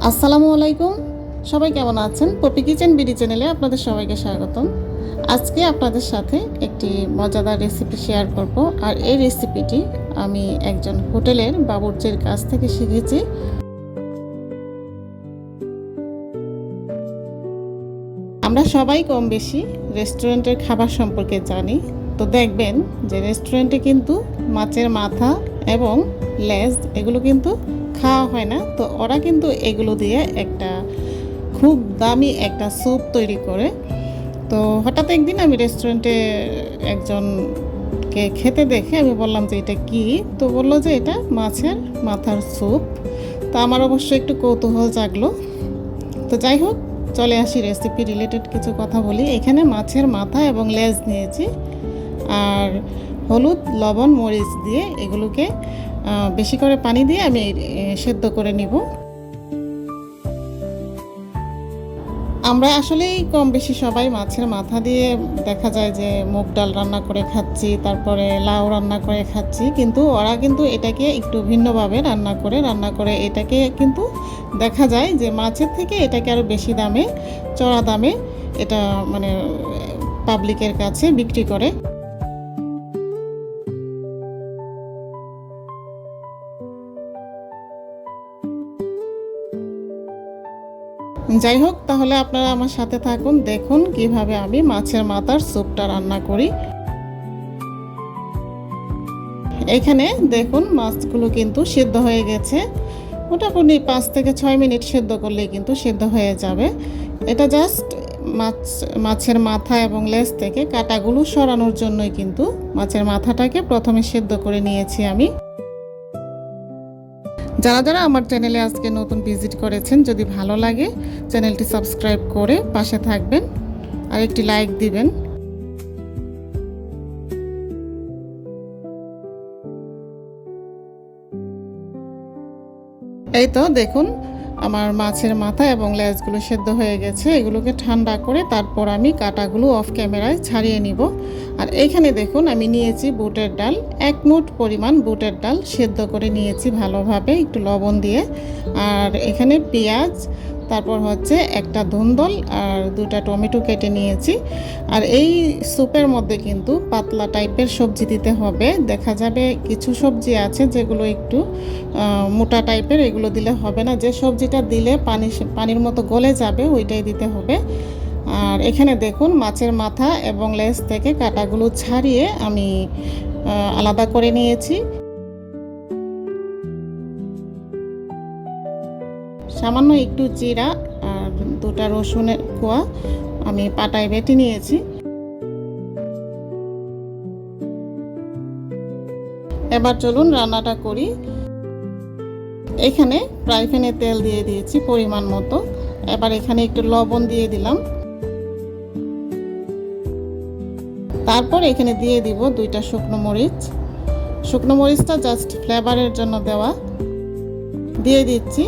আসসালামু আলাইকুম। সবাই কেমন আছেন? পপি কিচেন বিডি চ্যানেলে আপনাদের সবাইকে স্বাগতম। আজকে আপনাদের সাথে একটি মজাদার রেসিপি শেয়ার করব। আর এই রেসিপিটি আমি একজন হোটেলের বাবুর্চির কাছ থেকে শিখেছি। আমরা সবাই কম বেশি রেস্টুরেন্টের খাবার সম্পর্কে জানি। তো দেখবেন যে রেস্টুরেন্টে কিন্তু মাছের মাথা এবং লেজ এগুলো কিন্তু খাওয়া হয় না। তো ওরা কিন্তু এগুলো দিয়ে একটা খুব দামি একটা স্যুপ তৈরি করে। তো হঠাৎ একদিন আমি রেস্টুরেন্টে একজনকে খেতে দেখে আমি বললাম যে এটা কি। তো বললো যে এটা মাছের মাথার স্যুপ। তো আমার অবশ্য একটু কৌতূহল জাগলো। তো যাই হোক, চলে আসি রেসিপি রিলেটেড কিছু কথা বলি। এখানে মাছের মাথা এবং লেজ নিয়েছি, আর হলুদ, লবণ, মরিচ দিয়ে এগুলোকে বেশি করে পানি দিয়ে আমি সেদ্ধ করে নিব। আমরা আসলেই কম বেশি সবাই মাছের মাথা দিয়ে দেখা যায় যে মুগ ডাল রান্না করে খাচ্ছি, তারপরে লাউ রান্না করে খাচ্ছি, কিন্তু ওরা কিন্তু এটাকে একটু ভিন্নভাবে রান্না করে এটাকে কিন্তু দেখা যায় যে মাছের থেকে এটাকে আরও বেশি দামে, চড়া দামে এটা মানে পাবলিকের কাছে বিক্রি করে। যাই হোক, তাহলে আপনারা আমার সাথে থাকুন, দেখুন কিভাবে আমি মাছের মাথার স্যুপটা রান্না করি। এখানে দেখুন মাছগুলো কিন্তু সিদ্ধ হয়ে গেছে। মোটামুটি 5 থেকে 6 মিনিট সিদ্ধ করলেই কিন্তু সিদ্ধ হয়ে যাবে। এটা জাস্ট মাছের মাথা এবং লেজ থেকে কাঁটাগুলো সরানোর জন্যই কিন্তু মাছের মাথাটাকে প্রথমে সিদ্ধ করে নিয়েছি আমি। যারা যারা আমার চ্যানেলে আজকে নতুন ভিজিট করেছেন, যদি ভালো লাগে চ্যানেলটি সাবস্ক্রাইব করে পাশে থাকবেন আর একটি লাইক দিবেন। এই তো দেখুন আমার মাছের মাথা এবং লেজগুলো সেদ্ধ হয়ে গেছে। এগুলোকে ঠান্ডা করে তারপর আমি কাঁটাগুলো অফ ক্যামেরায় ছাড়িয়ে নিব। আর এইখানে দেখুন আমি নিয়েছি বুটের ডাল, 1 মুঠ পরিমাণ বুটের ডাল সেদ্ধ করে নিয়েছি ভালোভাবে একটু লবণ দিয়ে। আর এখানে পেঁয়াজ, তারপর হচ্ছে একটা ধুন্দল আর 2টা টমেটো কেটে নিয়েছি। আর এই স্যুপের মধ্যে কিন্তু পাতলা টাইপের সবজি দিতে হবে। দেখা যাবে কিছু সবজি আছে যেগুলো একটু মোটা টাইপের, এগুলো দিলে হবে না। যে সবজিটা দিলে পানির মতো গলে যাবে ওইটাই দিতে হবে। আর এখানে দেখুন মাছের মাথা এবং লেজ থেকে কাঁটাগুলো ছাড়িয়ে আমি আলাদা করে নিয়েছি। সামান্য একটু জিরা আর 2টা রসুনের কোয়া আমি পাটায় বেটে নিয়েছি। এবার চলুন রান্নাটা করি। এখানে ফ্রাই প্যানে তেল দিয়ে দিয়েছি পরিমাণ মতো। এবার এখানে একটু লবণ দিয়ে দিলাম। তারপর এখানে দিয়ে দিব 2টা শুকনো মরিচ। শুকনো মরিচটা জাস্ট ফ্লেভারের জন্য দেওয়া। দিয়ে দিচ্ছি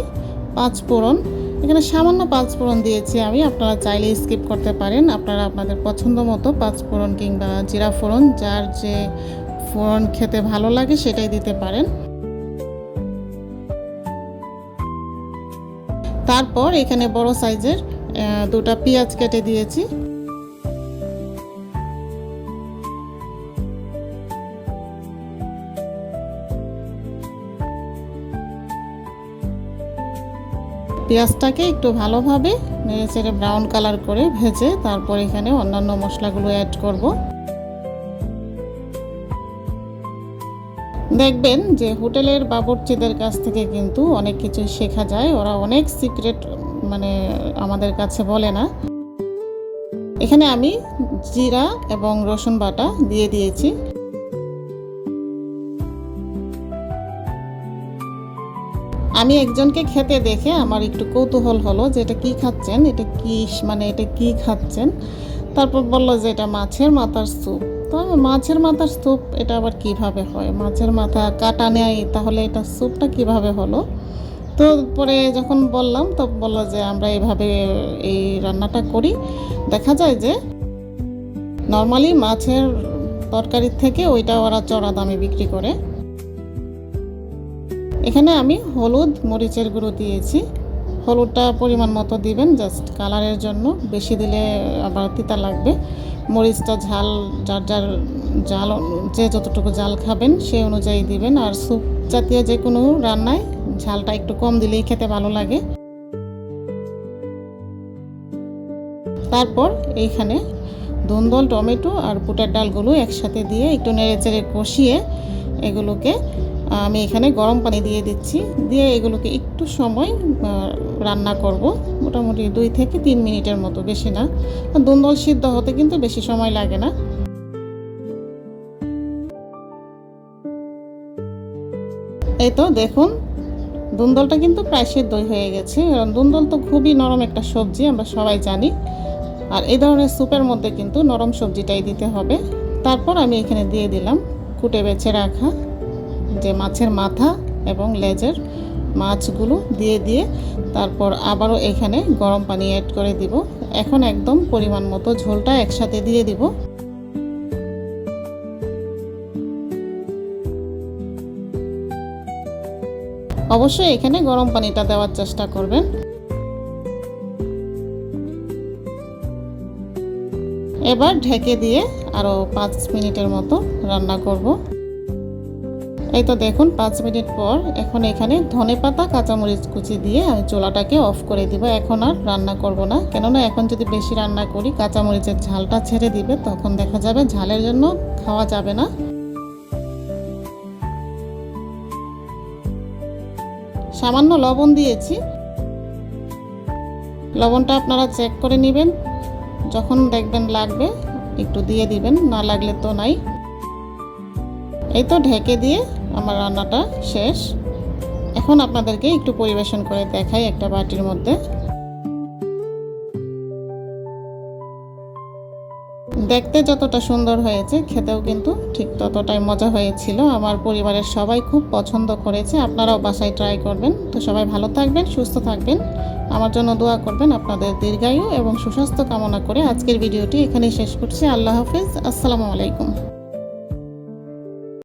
5 ফোড়ন। এখানে সামান্য 5 ফোড়ন দিয়েছি আমি, আপনারা চাইলে স্কিপ করতে পারেন। আপনারা আপনাদের পছন্দ মতো 5 ফোড়ন কিংবা জিরা ফোড়ন, যার যে ফোড়ন খেতে ভালো লাগে সেটাই দিতে পারেন। তারপর এখানে বড় সাইজের 2টা পেঁয়াজ কেটে দিয়েছি। পেঁয়াজটাকে একটু ভালোভাবে নেড়েচেড়ে ব্রাউন কালার করে ভেজে তারপর এখানে অন্যান্য মশলাগুলো অ্যাড করব। দেখবেন যে হোটেলের বাবুর্চিদের কাছ থেকে কিন্তু অনেক কিছু শেখা যায়। ওরা অনেক সিক্রেট মানে আমাদের কাছে বলে না। এখানে আমি জিরা এবং রসুন বাটা দিয়ে দিয়েছি। আমি একজনকে খেতে দেখে আমার একটু কৌতূহল হলো যে এটা কি খাচ্ছেন, এটা কি খাচ্ছেন। তারপর বললো যে এটা মাছের মাথার স্যুপ। তো আমি মাছের মাথার স্যুপ এটা আবার কিভাবে হয়, মাছের মাথা কাটা নেয়, তাহলে এটা স্যুপটা কিভাবে হলো। তো পরে যখন বললাম তো বললো যে আমরা এইভাবে এই রান্নাটা করি। দেখা যায় যে নর্মালি মাছের তরকারির থেকে ওইটা ওরা চড়া দামে বিক্রি করে। এখানে আমি হলুদ মরিচের গুঁড়ো দিয়েছি, হলুদটা পরিমাণ মতো দিবেন, জাস্ট কালারের জন্য, বেশি দিলে আবার তিতা লাগবে। মরিচটা ঝাল যার যার জাল, যে যতটুকু জাল খাবেন সেই অনুযায়ী দিবেন। আর স্যুপ জাতীয় যে কোনো রান্নায় ঝালটা একটু কম দিলেই খেতে ভালো লাগে। তারপর এইখানে ধুন্দল, টমেটো আর বুটের ডালগুলো একসাথে দিয়ে একটু নেড়েচেড়ে কষিয়ে এগুলোকে আমি এখানে গরম পানি দিয়ে দিচ্ছি। দিয়ে এগুলোকে একটু সময় রান্না করব, মোটামুটি 2 থেকে 3 মিনিটের মতো, বেশি না। ধুন্দল সিদ্ধ হতে কিন্তু বেশি সময় লাগে না। এই তো দেখুন, ধুন্দলটা কিন্তু প্রায় সিদ্ধই হয়ে গেছে। ধুন্দল তো খুবই নরম একটা সবজি, আমরা সবাই জানি। আর এই ধরনের স্যুপের মধ্যে কিন্তু নরম সবজিটাই দিতে হবে। তারপর আমি এখানে দিয়ে দিলাম কুটে বেছে রাখা যে মাছের মাথা এবং লেজের মাছগুলো দিয়ে তারপর আবারও এখানে গরম পানি অ্যাড করে দিব। এখন একদম পরিমাণ মতো ঝোলটা একসাথে দিয়ে দিব। অবশ্যই এখানে গরম পানিটা দেওয়ার চেষ্টা করবেন। এবার ঢেকে দিয়ে আরও 5 মিনিটের মতো রান্না করব। এই তো দেখুন 5 মিনিট পর এখন এখানে ধনেপাতা, কাঁচামরিচ কুচি দিয়ে আমি চুলাটাকে অফ করে দিব। এখন আর রান্না করব না, কেননা এখন যদি বেশি রান্না করি কাঁচামরিচের ঝালটা ছেড়ে দিবে, তখন দেখা যাবে ঝালের জন্য খাওয়া যাবে না। সামান্য লবণ দিয়েছি, লবণটা আপনারা চেক করে নেবেন, যখন দেখবেন লাগবে একটু দিয়ে দিবেন, না লাগলে তো নাই। এই তো ঢেকে দিয়ে আমার রান্নাটা শেষ। এখন আপনাদেরকে একটু পরিবেশন করে দেখাই একটা বাটির মধ্যে। দেখতে যতটা সুন্দর হয়েছে, খেতেও কিন্তু ঠিক ততটাই মজা হয়েছিল। আমার পরিবারের সবাই খুব পছন্দ করেছে। আপনারাও বাসায় ট্রাই করবেন। তো সবাই ভালো থাকবেন, সুস্থ থাকবেন, আমার জন্য দোয়া করবেন। আপনাদের দীর্ঘায়ু এবং সুস্বাস্থ্য কামনা করে আজকের ভিডিওটি এখানেই শেষ করছি। আল্লাহ হাফেজ, আসসালামু আলাইকুম।